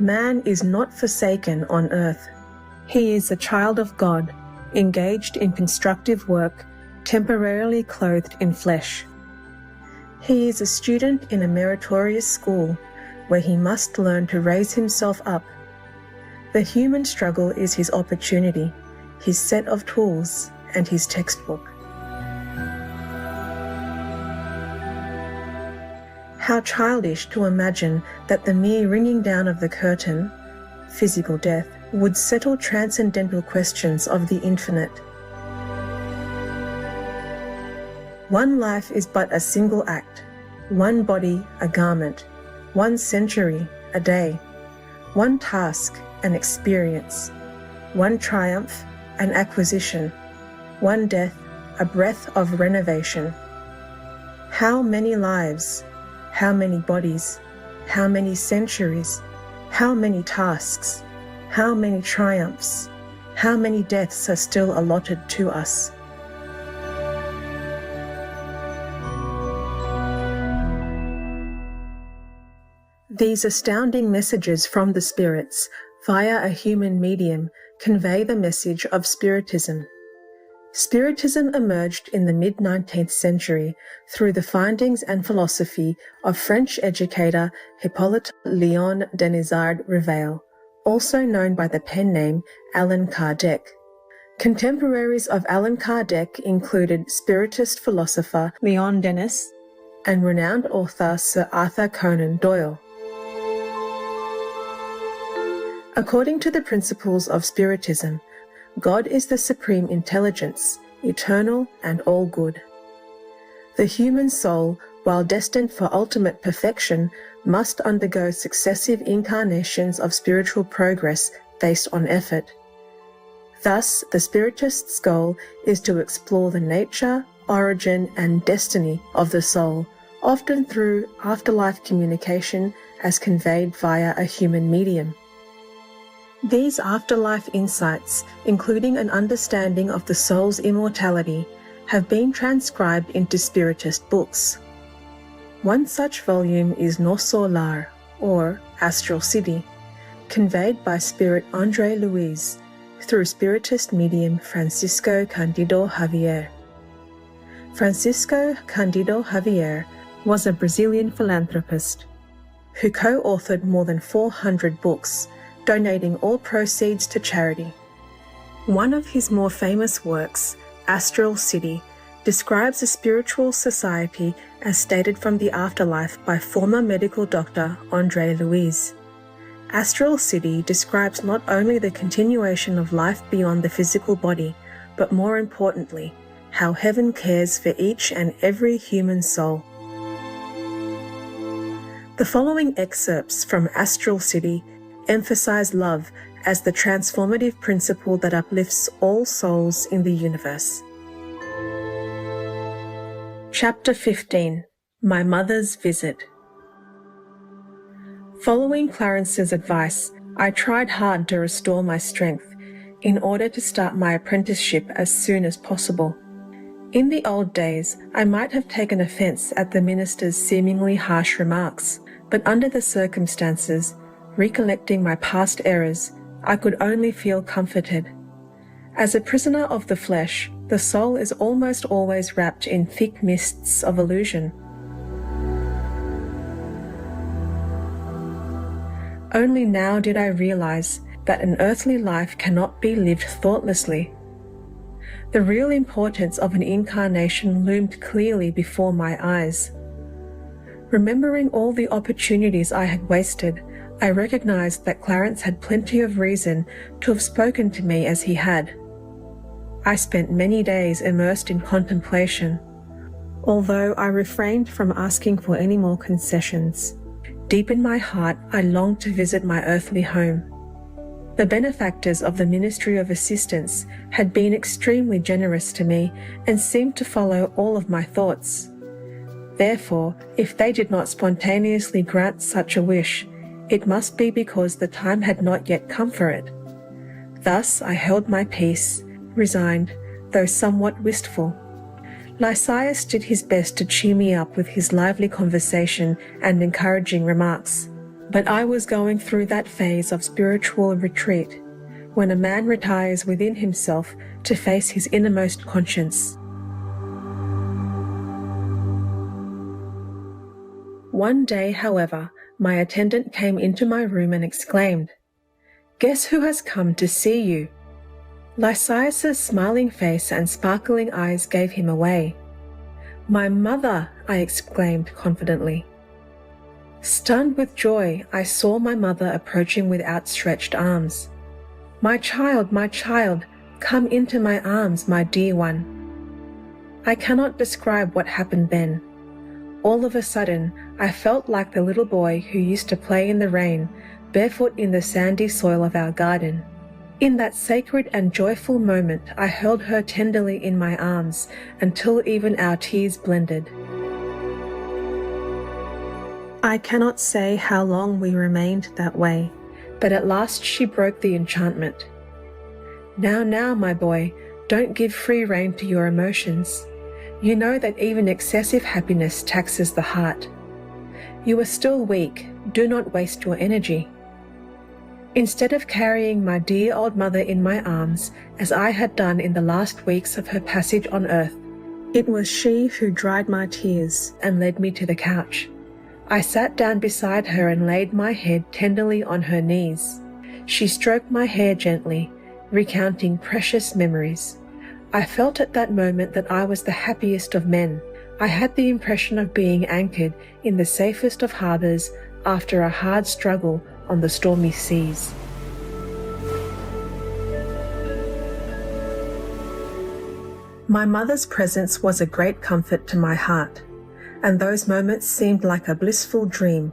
Man is not forsaken on earth. He is a child of God, engaged in constructive work, temporarily clothed in flesh. He is a student in a meritorious school, where he must learn to raise himself up. The human struggle is his opportunity, his set of tools, and his textbook. How childish to imagine that the mere ringing down of the curtain, physical death, would settle transcendental questions of the infinite. One life is but a single act, one body a garment, one century a day, one task an experience, one triumph an acquisition, one death a breath of renovation. How many lives, how many bodies, how many centuries, how many tasks, how many triumphs, how many deaths are still allotted to us? These astounding messages from the spirits via a human medium convey the message of Spiritism. Spiritism emerged in the mid-19th century through the findings and philosophy of French educator Hippolyte Léon Denisard Rivail, also known by the pen name Allan Kardec. Contemporaries of Allan Kardec included Spiritist philosopher Leon Denis and renowned author Sir Arthur Conan Doyle. According to the principles of Spiritism, God is the supreme intelligence, eternal and all good. The human soul, while destined for ultimate perfection, must undergo successive incarnations of spiritual progress based on effort. Thus, the Spiritist's goal is to explore the nature, origin, and destiny of the soul, often through afterlife communication as conveyed via a human medium. These afterlife insights, including an understanding of the soul's immortality, have been transcribed into Spiritist books. One such volume is No Solar, or Astral City, conveyed by Spirit André Louise through Spiritist medium Francisco Cândido Xavier. Francisco Cândido Xavier was a Brazilian philanthropist who co-authored more than 400 books, donating all proceeds to charity. One of his more famous works, Astral City, describes a spiritual society as stated from the afterlife by former medical doctor André Louise. Astral City describes not only the continuation of life beyond the physical body, but more importantly, how heaven cares for each and every human soul. The following excerpts from Astral City emphasize love as the transformative principle that uplifts all souls in the universe. Chapter 15. My Mother's Visit. Following Clarence's advice, I tried hard to restore my strength in order to start my apprenticeship as soon as possible. In the old days, I might have taken offence at the minister's seemingly harsh remarks, but under the circumstances, recollecting my past errors, I could only feel comforted. As a prisoner of the flesh, the soul is almost always wrapped in thick mists of illusion. Only now did I realize that an earthly life cannot be lived thoughtlessly. The real importance of an incarnation loomed clearly before my eyes. Remembering all the opportunities I had wasted, I recognized that Clarence had plenty of reason to have spoken to me as he had. I spent many days immersed in contemplation, although I refrained from asking for any more concessions. Deep in my heart, I longed to visit my earthly home. The benefactors of the Ministry of Assistance had been extremely generous to me and seemed to follow all of my thoughts. Therefore, if they did not spontaneously grant such a wish, it must be because the time had not yet come for it. Thus I held my peace, resigned, though somewhat wistful. Lysias did his best to cheer me up with his lively conversation and encouraging remarks. But I was going through that phase of spiritual retreat when a man retires within himself to face his innermost conscience. One day, however, my attendant came into my room and exclaimed, "Guess who has come to see you?" Lysias's smiling face and sparkling eyes gave him away. "My mother," I exclaimed confidently. Stunned with joy, I saw my mother approaching with outstretched arms. my child, come into my arms, my dear one." I cannot describe what happened then. All of a sudden, I felt like the little boy who used to play in the rain, barefoot in the sandy soil of our garden. In that sacred and joyful moment, I held her tenderly in my arms until even our tears blended. I cannot say how long we remained that way, but at last she broke the enchantment. Now, my boy, don't give free rein to your emotions. You know that even excessive happiness taxes the heart. You are still weak. Do not waste your energy." Instead of carrying my dear old mother in my arms, as I had done in the last weeks of her passage on earth, it was she who dried my tears and led me to the couch. I sat down beside her and laid my head tenderly on her knees. She stroked my hair gently, recounting precious memories. I felt at that moment that I was the happiest of men. I had the impression of being anchored in the safest of harbours after a hard struggle on the stormy seas. My mother's presence was a great comfort to my heart, and those moments seemed like a blissful dream.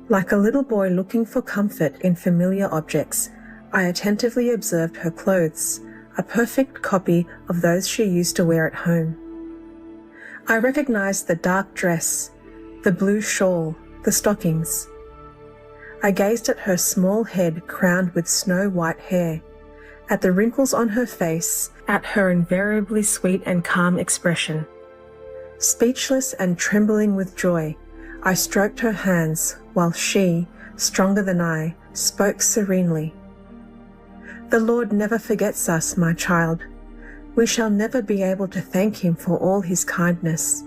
Like a little boy looking for comfort in familiar objects, I attentively observed her clothes, a perfect copy of those she used to wear at home. I recognized the dark dress, the blue shawl, the stockings. I gazed at her small head crowned with snow-white hair, at the wrinkles on her face, at her invariably sweet and calm expression. Speechless and trembling with joy, I stroked her hands while she, stronger than I, spoke serenely. "The Lord never forgets us, my child. We shall never be able to thank Him for all His kindness.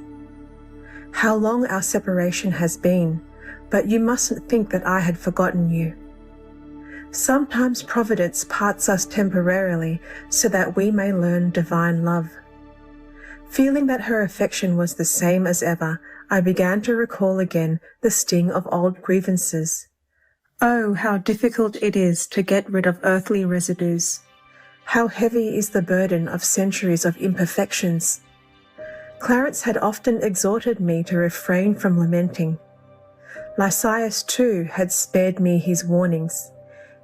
How long our separation has been, but you mustn't think that I had forgotten you. Sometimes Providence parts us temporarily so that we may learn divine love." Feeling that her affection was the same as ever, I began to recall again the sting of old grievances. Oh, how difficult it is to get rid of earthly residues. How heavy is the burden of centuries of imperfections. Clarence had often exhorted me to refrain from lamenting. Lysias, too, had spared me his warnings.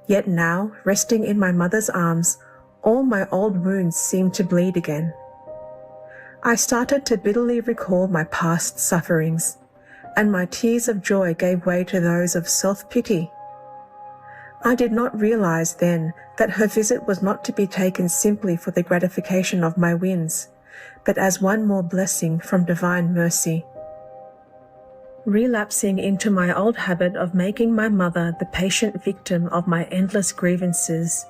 Yet now, resting in my mother's arms, all my old wounds seemed to bleed again. I started to bitterly recall my past sufferings, and my tears of joy gave way to those of self-pity. I did not realize then that her visit was not to be taken simply for the gratification of my whims, but as one more blessing from divine mercy. Relapsing into my old habit of making my mother the patient victim of my endless grievances,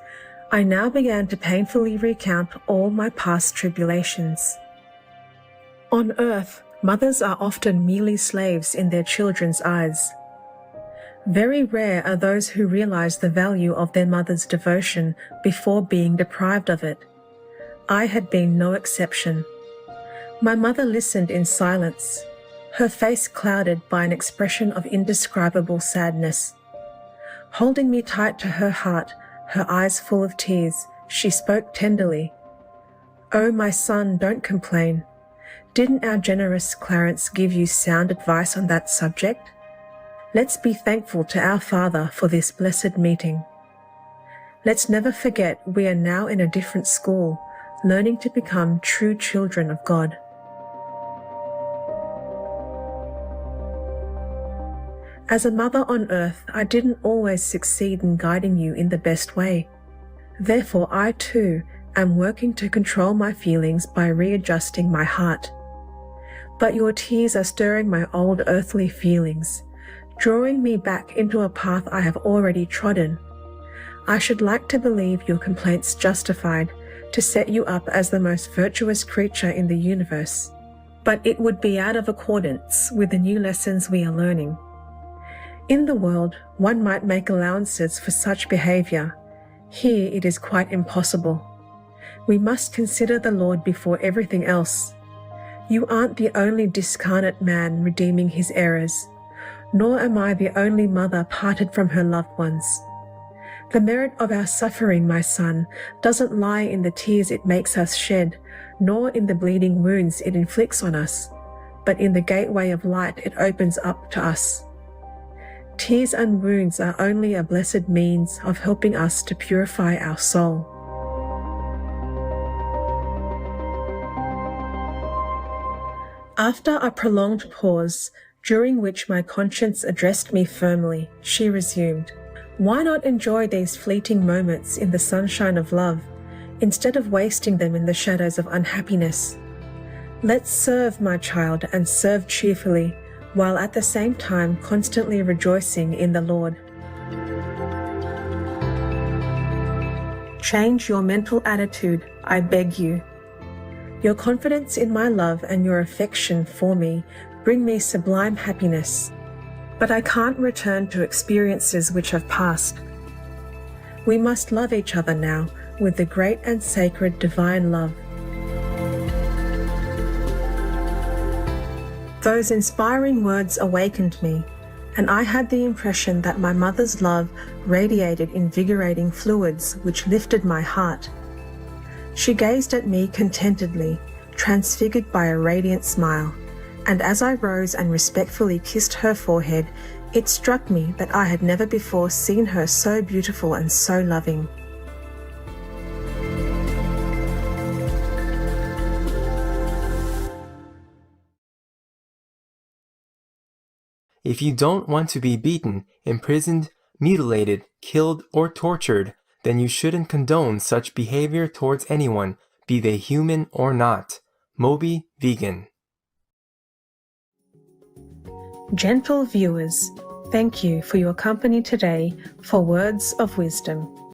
I now began to painfully recount all my past tribulations. On earth, mothers are often merely slaves in their children's eyes. Very rare are those who realize the value of their mother's devotion before being deprived of it. I had been no exception. My mother listened in silence, her face clouded by an expression of indescribable sadness. Holding me tight to her heart, her eyes full of tears, she spoke tenderly. "Oh, my son, don't complain. Didn't our generous Clarence give you sound advice on that subject? Let's be thankful to our Father for this blessed meeting. Let's never forget we are now in a different school, learning to become true children of God." As a mother on earth, I didn't always succeed in guiding you in the best way. Therefore, I too am working to control my feelings by readjusting my heart. But your tears are stirring my old earthly feelings. drawing me back into a path I have already trodden. I should like to believe your complaints justified, to set you up as the most virtuous creature in the universe, but it would be out of accordance with the new lessons we are learning. In the world, one might make allowances for such behavior. Here it is quite impossible. We must consider the Lord before everything else. You aren't the only discarnate man redeeming his errors, nor am I the only mother parted from her loved ones. The merit of our suffering, my son, doesn't lie in the tears it makes us shed, nor in the bleeding wounds it inflicts on us, but in the gateway of light it opens up to us. Tears and wounds are only a blessed means of helping us to purify our soul. After a prolonged pause, during which my conscience addressed me firmly, she resumed, "Why not enjoy these fleeting moments in the sunshine of love, instead of wasting them in the shadows of unhappiness? Let's serve, my child, and serve cheerfully, while at the same time constantly rejoicing in the Lord." Change your mental attitude, I beg you. Your confidence in my love and your affection for me bring me sublime happiness, but I can't return to experiences which have passed. We must love each other now with the great and sacred divine love. Those inspiring words awakened me, and I had the impression that my mother's love radiated invigorating fluids which lifted my heart. She gazed at me contentedly, transfigured by a radiant smile, and as I rose and respectfully kissed her forehead, it struck me that I had never before seen her so beautiful and so loving. If you don't want to be beaten, imprisoned, mutilated, killed, or tortured, then you shouldn't condone such behavior towards anyone, be they human or not. Moby Vegan. Gentle viewers, thank you for your company today for Words of Wisdom.